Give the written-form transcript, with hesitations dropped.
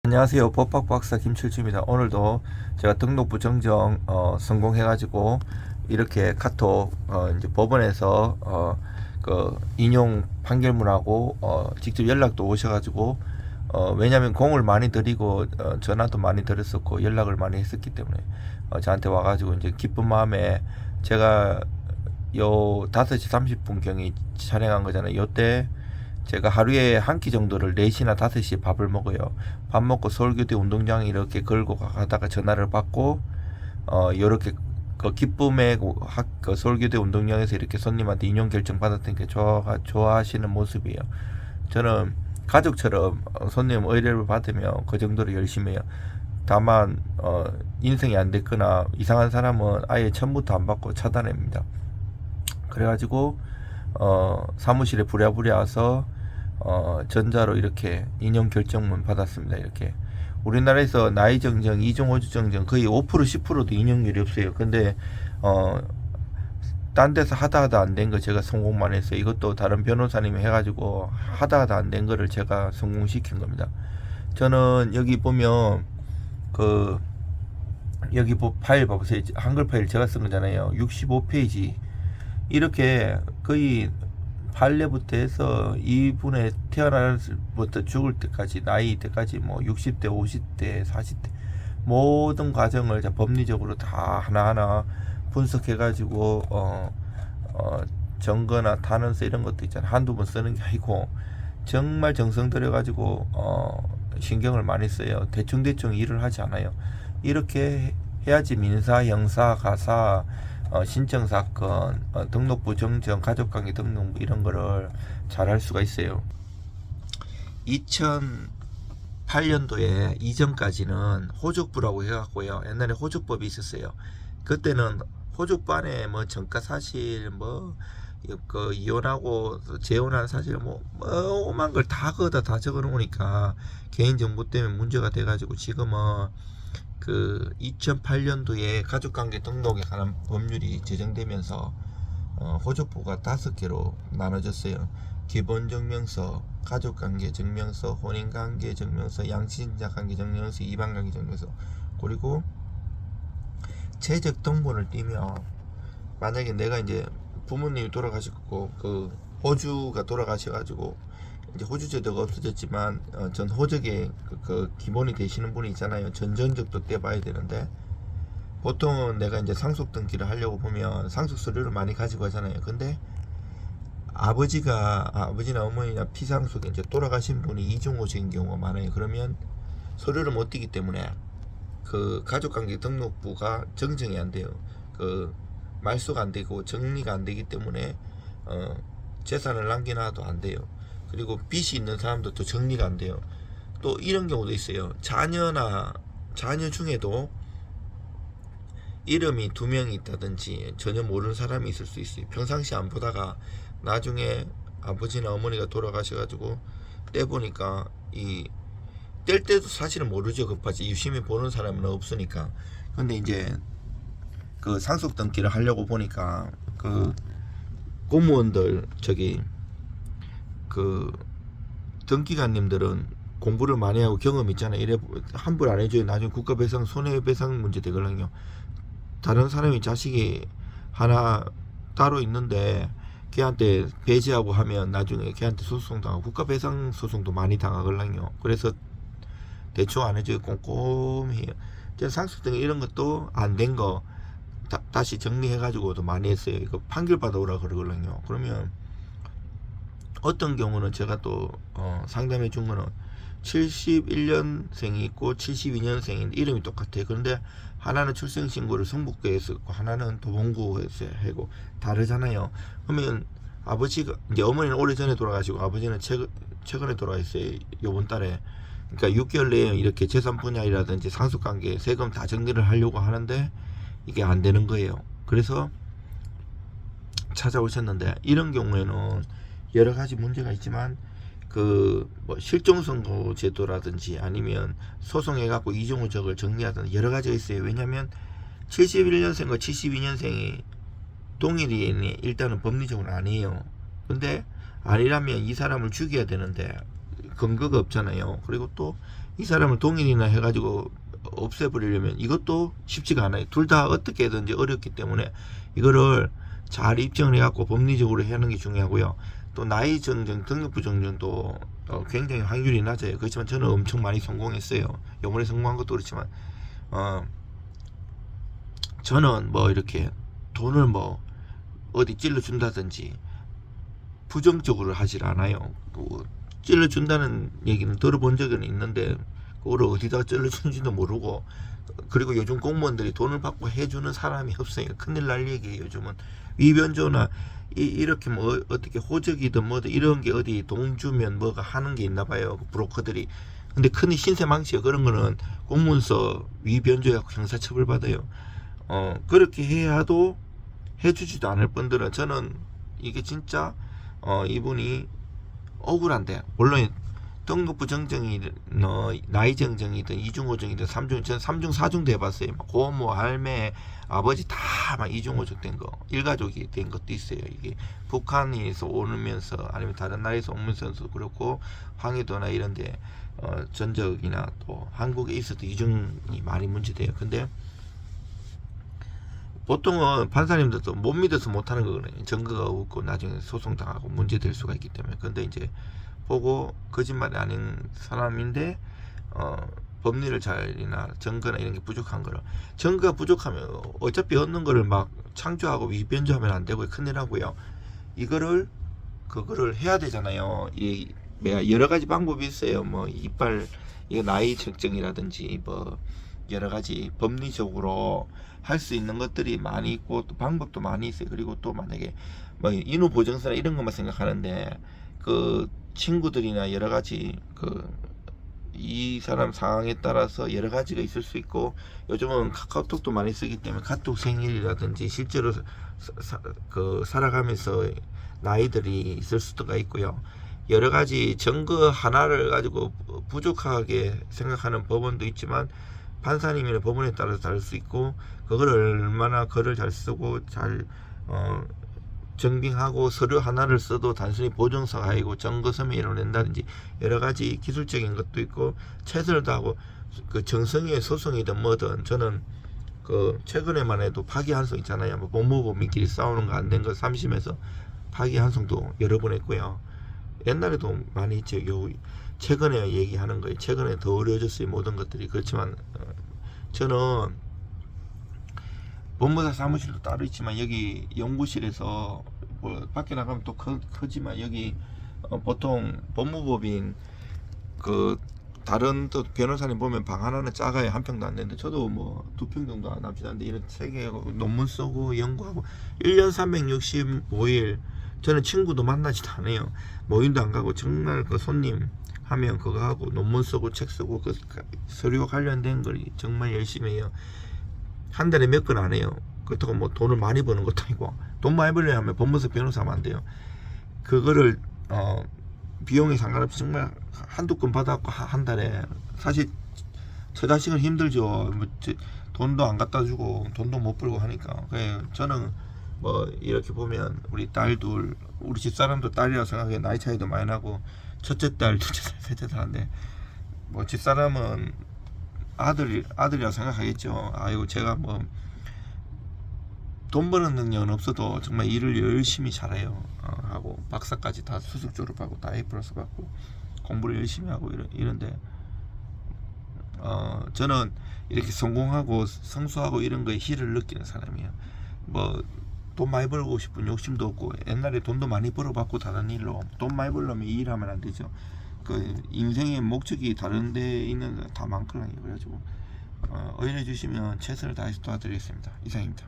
안녕하세요. 법학박사 김철주입니다. 오늘도 제가 등록부 정정 성공해가지고 이렇게 카톡 이제 법원에서 그 인용 판결문하고 직접 연락도 오셔가지고 왜냐면 공을 많이 들이고 전화도 많이 드렸었고 연락을 많이 했었기 때문에 저한테 와가지고 이제 기쁜 마음에 제가 요 5시 30분경에 촬영한 거잖아요. 요때 제가 하루에 한 끼 정도를 4시나 5시에 밥을 먹어요. 밥 먹고 서울교대 운동장에 이렇게 걸고 가다가 전화를 받고 요렇게 그 기쁨의 그 서울교대 운동장에서 이렇게 손님한테 인용 결정 받았다니까 좋아하시는 모습이에요. 저는 가족처럼 손님 의뢰를 받으면 그 정도로 열심히 해요. 다만 인생이 안 됐거나 이상한 사람은 아예 처음부터 안 받고 차단합니다. 그래가지고 사무실에 부랴부랴 와서 전자로 이렇게 인용 결정문 받았습니다. 이렇게 우리나라에서 나이 정정, 이중 호주 정정 거의 5% 10%도 인용률이 없어요. 근데 딴 데서 하다 안 된 거 제가 성공만 했어요. 이것도 다른 변호사님이 해가지고 하다 안 된 거를 제가 성공시킨 겁니다. 저는 여기 보면 그 여기 파일 봐보세요. 한글 파일 제가 쓴 거잖아요. 65페이지 이렇게 거의 발레부터 해서 이분의 태어날부터 죽을 때까지 나이 때까지 뭐 60대 50대 40대 모든 과정을 법리적으로 다 하나하나 분석해 가지고 정거나 단원서 이런 것도 있잖아요. 한두 번 쓰는 게 아니고 정말 정성 들여 가지고 신경을 많이 써요. 대충 일을 하지 않아요. 이렇게 해야지 민사, 형사, 가사 신청사건, 등록부 정정, 가족관계 등록부 이런 거를 잘 할 수가 있어요. 2008년도에 이전까지는 호족부라고 해갖고요. 옛날에 호족법이 있었어요. 그때는 호족부 안에 뭐 전가사실, 그 이혼하고 재혼한 사실 오만 걸 다 거기다 다 적어 놓으니까 개인정보 때문에 문제가 돼가지고 지금은 그 2008년도에 가족관계 등록에 관한 법률이 제정되면서 호족부가 5개로 나눠졌어요. 기본증명서, 가족관계 증명서, 혼인관계 증명서, 양친자관계 증명서, 이반관계 증명서, 그리고 최적등본을 띄면 만약에 내가 이제 부모님이 돌아가셨고 그 호주가 돌아가셔가지고 이제 호주 제도가 없어졌지만 전 호적에 그 기본이 되시는 분이 있잖아요. 전전적도 떼봐야 되는데 보통은 내가 이제 상속 등기를 하려고 보면 상속 서류를 많이 가지고 가잖아요. 근데 아버지나 어머니나 피상속에 이제 돌아가신 분이 이중호적인 경우가 많아요. 그러면 서류를 못 띄기 때문에 그 가족관계 등록부가 정정이 안 돼요. 그 말소가 안 되고 정리가 안 되기 때문에 재산을 남겨놔도 안 돼요. 그리고 빚이 있는 사람도 또 정리가 안 돼요. 또 이런 경우도 있어요. 자녀 중에도 이름이 2명이 있다든지 전혀 모르는 사람이 있을 수 있어요. 평상시 안 보다가 나중에 아버지나 어머니가 돌아가셔가지고 떼보니까 뗄 때도 사실은 모르죠. 급하지 유심히 보는 사람은 없으니까. 근데 이제 그 상속 등기를 하려고 보니까 그 공무원들 그 등기관님들은 공부를 많이 하고 경험 있잖아요. 이래 환불 안 해줘요. 나중에 국가배상 손해배상 문제 되거든요. 다른 사람이 자식이 하나 따로 있는데 걔한테 배제하고 하면 나중에 걔한테 소송 당하고 국가배상 소송도 많이 당하거든요. 그래서 대충 안 해줘요. 꼼꼼히 해요. 상속 등기 이런 것도 안 된 거 다시 정리해가지고도 많이 했어요. 이거 판결 받아오라 그러거든요. 그러면 어떤 경우는 제가 또 상담해 준 거는 71년생이 있고 72년생인데 이름이 똑같아요. 그런데 하나는 출생신고를 성북구에서 했고 하나는 도봉구에서 하고 다르잖아요. 그러면 아버지가 이제 어머니는 오래전에 돌아가시고 아버지는 최근에 돌아가셨어요. 요번 달에. 그러니까 6개월 내에 이렇게 재산 분할이라든지 상속관계 세금 다 정리를 하려고 하는데 이게 안 되는 거예요. 그래서 찾아오셨는데 이런 경우에는 여러 가지 문제가 있지만 실종선고 제도라든지 아니면 소송해갖고 이중호적을 정리하든 여러 가지가 있어요. 왜냐하면 71년생과 72년생이 동일이 일단은 법리적으로 아니에요. 근데 아니라면 이 사람을 죽여야 되는데 근거가 없잖아요. 그리고 또 이 사람을 동일이나 해가지고 없애버리려면 이것도 쉽지가 않아요. 둘 다 어떻게든지 어렵기 때문에 이거를 잘 입증을 해갖고 법리적으로 하는 게 중요하고요. 또 나이 정정, 등록부 정정도 굉장히 확률이 낮아요. 그렇지만 저는 엄청 많이 성공했어요. 요번에 성공한 것도 그렇지만 저는 뭐 이렇게 돈을 뭐 어디 찔러준다든지 부정적으로 하질 않아요. 찔러준다는 얘기는 들어본 적은 있는데 그걸 어디다 찔러주는지도 모르고, 그리고 요즘 공무원들이 돈을 받고 해주는 사람이 없어요. 큰일 날 얘기예요. 요즘은 위변조나 이렇게 뭐 어떻게 호적이든 뭐든 이런 게 어디 돈 주면 뭐가 하는 게 있나 봐요, 브로커들이. 근데 큰 신세망치요. 그런 거는 공문서 위변조하고 형사처벌 받아요. 그렇게 해야도 해주지도 않을 분들은, 저는 이게 진짜 이분이 억울한데, 물론 등록부 정정이든 나이 정정이든 이중호정이든 삼중, 저는 3중 4중도 해봤어요. 고모, 할매, 아버지 다 막 이중호적 된 거, 일가족이 된 것도 있어요. 이게 북한에서 오면서 아니면 다른 나라에서 오면서도 그렇고, 황해도나 이런데 전적이나 또 한국에 있어도 이중이 많이 문제돼요. 근데 보통은 판사님들도 못 믿어서 못하는 거거든요. 증거가 없고 나중에 소송당하고 문제될 수가 있기 때문에. 근데 이제 보고 거짓말이 아닌 사람인데 법리를 잘이나 증거나 이런 게 부족한 거를, 증거가 부족하면 어차피 얻는 거를 막 창조하고 위변조하면 안 되고 큰일 나고요. 그거를 해야 되잖아요. 이 여러 가지 방법이 있어요. 뭐 이빨 이거 나이 측정이라든지 뭐 여러 가지 법리적으로 할 수 있는 것들이 많이 있고 또 방법도 많이 있어요. 그리고 또 만약에 뭐 인후 보정서나 이런 것만 생각하는데 그 친구들이나 여러 가지 이 사람 상황에 따라서 여러 가지가 있을 수 있고, 요즘은 카카오톡도 많이 쓰기 때문에 카톡 생일이라든지 실제로 살아가면서 나이들이 있을 수가 있고요. 여러 가지 증거 하나를 가지고 부족하게 생각하는 법원도 있지만 판사님이나 법원에 따라서 다를 수 있고, 그걸 얼마나 글을 잘 쓰고 잘 정빙하고 서류 하나를 써도 단순히 보정서가 아니고 증거 서면으로 낸다든지 여러 가지 기술적인 것도 있고, 최선을 다하고 그 정성의 소송이든 뭐든, 저는 최근에만 해도 파기환송 있잖아요. 뭐 법무법인끼리 싸우는 거 안 된 거 3심에서 파기환송도 여러 번 했고요. 옛날에도 많이 있죠. 최근에 얘기하는 거예요. 최근에 더 어려워졌어요, 모든 것들이. 그렇지만 저는 법무사 사무실도 따로 있지만 여기 연구실에서 뭐 밖에 나가면 또 크지만 여기 보통 법무법인 다른 또 변호사님 보면 방 하나는 작아요. 한 평도 안 되는데 저도 뭐 2평 정도 안 남지않는데 이런 세 개 논문 쓰고 연구하고 1년 365일 저는 친구도 만나지도 않아요. 모임도 안 가고 정말 손님 하면 그거 하고 논문 쓰고 책 쓰고 서류 관련된 걸 정말 열심히 해요. 한 달에 몇 건 안 해요. 그렇다고 뭐 돈을 많이 버는 것도 아니고, 돈 많이 벌려면 법무사 변호사 하면 안 돼요. 그거를 비용에 상관없이 정말 한두 건 받았고 한 달에, 사실 저 자식은 힘들죠. 뭐 돈도 안 갖다 주고 돈도 못 벌고 하니까. 그래 저는 뭐 이렇게 보면 우리 딸 둘, 우리 집사람도 딸이라고 생각해. 나이 차이도 많이 나고 첫째 딸, 둘째 딸, 셋째 딸인데 뭐 집사람은 아들이라고 생각하겠죠. 아이고 제가 뭐 돈 버는 능력은 없어도 정말 일을 열심히 잘해요. 하고 박사까지 다 수석 졸업하고 다 A+ 받고 공부를 열심히 하고 이런데 저는 이렇게 성공하고 성수하고 이런 거에 희를 느끼는 사람이에요. 뭐 돈 많이 벌고 싶은 욕심도 없고, 옛날에 돈도 많이 벌어봤고 다른 일로 돈 많이 벌려면 이 일하면 안 되죠. 인생의 목적이 다른 데 있는 다 많거든요. 그래가지고 의뢰 주시면 최선을 다해서 도와드리겠습니다. 이상입니다.